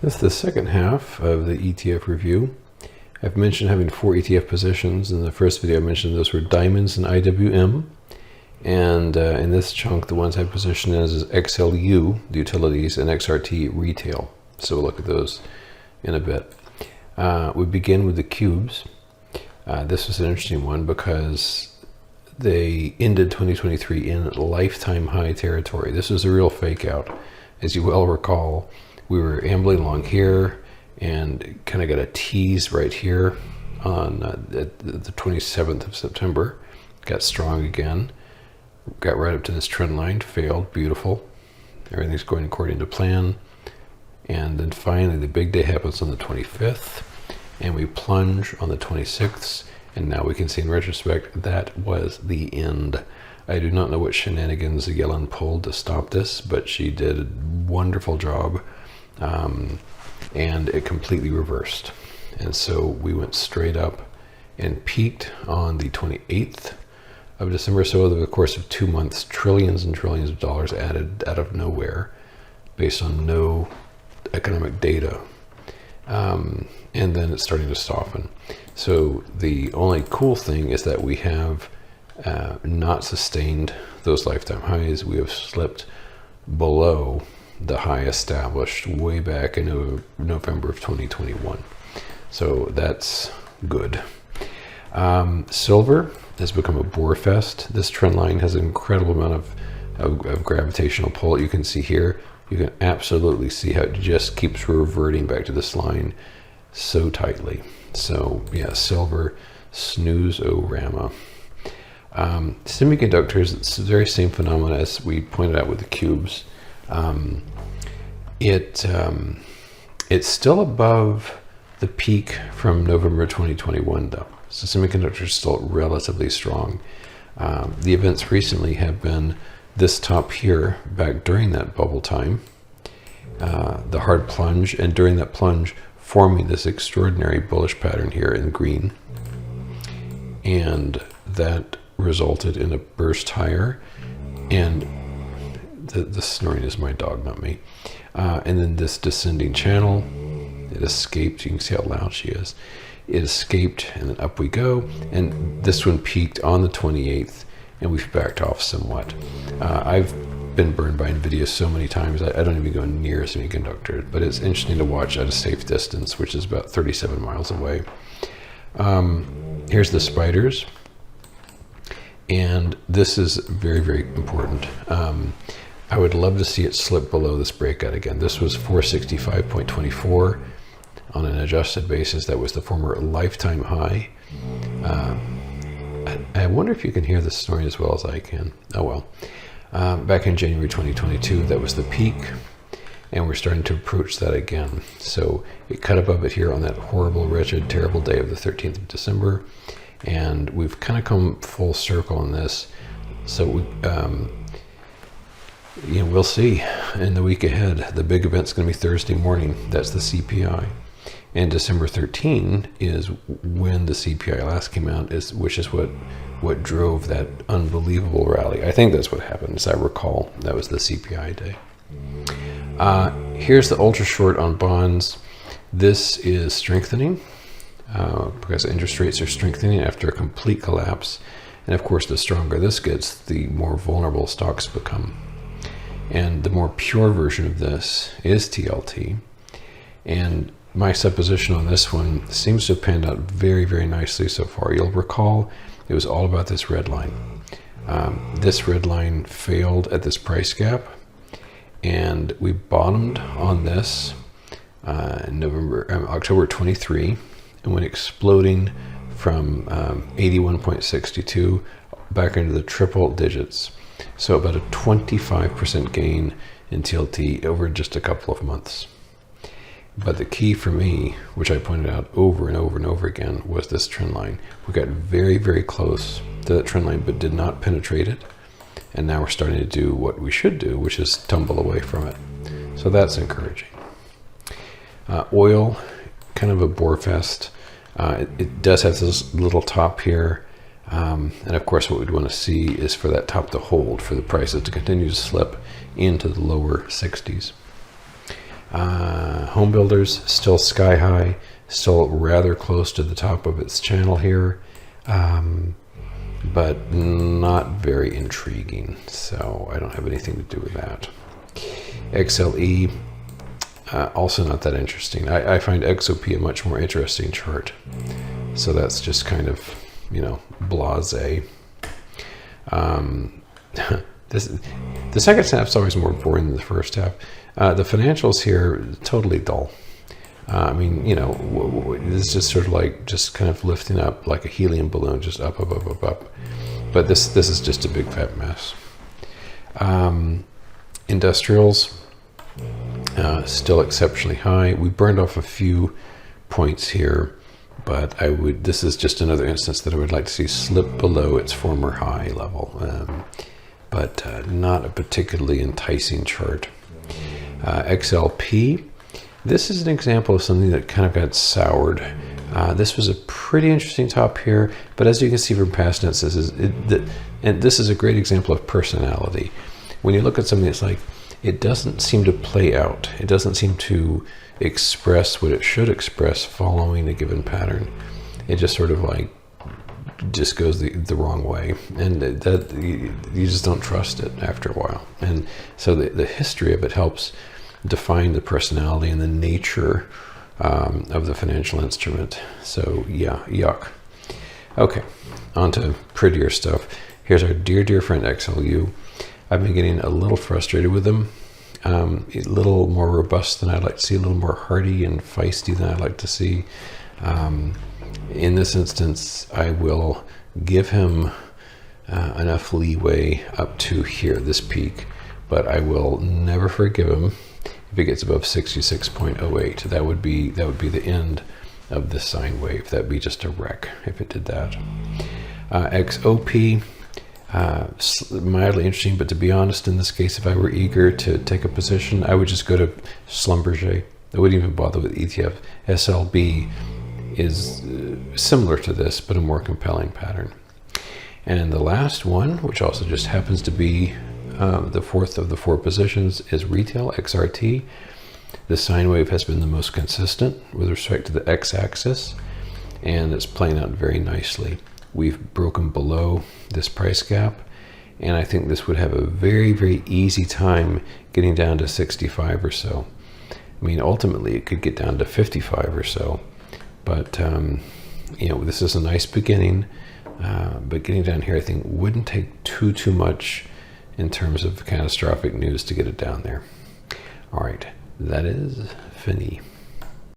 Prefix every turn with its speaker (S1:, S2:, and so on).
S1: This is the second half of the ETF review. I've mentioned having 4 ETF positions. In the first video I mentioned those were diamonds and IWM. And in this chunk, the ones I positioned as is XLU, the utilities, and XRT retail. So we'll look at those in a bit. We begin with the cubes. This was an interesting one because they ended 2023 in lifetime high territory. This was a real fake out. As you well recall, we were ambling along here and kind of got a tease right here on the 27th of September. Got strong again. Got right up to this trend line, failed, beautiful. Everything's going according to plan. And then finally the big day happens on the 25th and we plunge on the 26th. And now we can see in retrospect that was the end. I do not know what shenanigans Yellen pulled to stop this, but she did a wonderful job. And it completely reversed. And so we went straight up and peaked on the 28th of December. So over the course of 2 months, trillions and trillions of dollars added out of nowhere based on no economic data. And then it's starting to soften. So the only cool thing is that we have not sustained those lifetime highs. We have slipped below the high established way back in November of 2021. So that's good. Silver has become a bore fest. This trend line has an incredible amount of gravitational pull. You can see here, you can absolutely see how it just keeps reverting back to this line so tightly. So yeah, silver, snooze-o-rama. Semiconductors, it's the very same phenomenon as we pointed out with the cubes. It's still above the peak from November 2021 though. So semiconductors are still relatively strong. The events recently have been this top here back during that bubble time, the hard plunge, and during that plunge forming this extraordinary bullish pattern here in green. And that resulted in a burst higher, and the snoring is my dog, not me. And then this descending channel, it escaped. You can see how loud she is. It escaped, and then up we go. And this one peaked on the 28th, and we've backed off somewhat. I've been burned by NVIDIA so many times, I don't even go near a semiconductor, but it's interesting to watch at a safe distance, which is about 37 miles away. Here's the spiders. And this is very, very important. I would love to see it slip below this breakout again. This was 465.24 on an adjusted basis. That was the former lifetime high. I wonder if you can hear the snoring as well as I can. Oh well. Back in January 2022, that was the peak, and we're starting to approach that again. So it cut above it here on that horrible, wretched, terrible day of the 13th of December, and we've kind of come full circle on this. So we, we'll see in the week ahead. The big event's going to be Thursday morning. That's the CPI. And December 13 is when the CPI last came out, which is what drove that unbelievable rally. I think that's what happened, as I recall. That was the CPI day. Here's the ultra short on bonds. This is strengthening because interest rates are strengthening after a complete collapse. And of course, the stronger this gets, the more vulnerable stocks become. And the more pure version of this is TLT. And my supposition on this one seems to have panned out very, very nicely so far. You'll recall it was all about this red line. This red line failed at this price gap, and we bottomed on this in October 23, and went exploding from 81.62 back into the triple digits. So about a 25% gain in TLT over just a couple of months. But the key for me, which I pointed out over and over and over again, was this trend line. We got very, very close to that trend line, but did not penetrate it. And now we're starting to do what we should do, which is tumble away from it. So that's encouraging. Oil, kind of a bore fest. It does have this little top here. And of course, what we'd want to see is for that top to hold, for the prices to continue to slip into the lower 60s. Home home builders still sky high, still rather close to the top of its channel here, but not very intriguing. So I don't have anything to do with that. XLE, also not that interesting. I find XOP a much more interesting chart. So that's just kind of, blasé. The second half's always more boring than the first half. The financials here, totally dull. It's just sort of like just kind of lifting up like a helium balloon, just up, up, up, up, up. But this is just a big fat mess. Industrials, still exceptionally high. We burned off a few points here, but this is just another instance that I would like to see slip below its former high level. But not a particularly enticing chart. XLP, this is an example of something that kind of got soured. This was a pretty interesting top here, but as you can see from past instances, and this is a great example of personality. When you look at something that's like, it doesn't seem to play out. It doesn't seem to express what it should express following a given pattern. It just sort of like just goes the wrong way, and that you just don't trust it after a while. And so the history of it helps define the personality and the nature of the financial instrument. So yeah, yuck. Okay, on to prettier stuff. Here's our dear friend XLU. I've been getting a little frustrated with them. A little more robust than I'd like to see, a little more hardy and feisty than I'd like to see. In this instance, I will give him enough leeway up to here, this peak, but I will never forgive him if it gets above 66.08. That would be the end of this sine wave. That'd be just a wreck if it did that. XOP, mildly interesting, but to be honest, in this case, if I were eager to take a position, I would just go to Schlumberger. I wouldn't even bother with ETF. SLB is similar to this, but a more compelling pattern. And the last one, which also just happens to be the fourth of the four positions, is retail, XRT. The sine wave has been the most consistent with respect to the x-axis, and it's playing out very nicely. We've broken below this price gap, and I think this would have a very easy time getting down to 65 or so. I mean, ultimately it could get down to 55 or so, but this is a nice beginning, but getting down here I think wouldn't take too much in terms of catastrophic news to get it down there. All right, that is fini.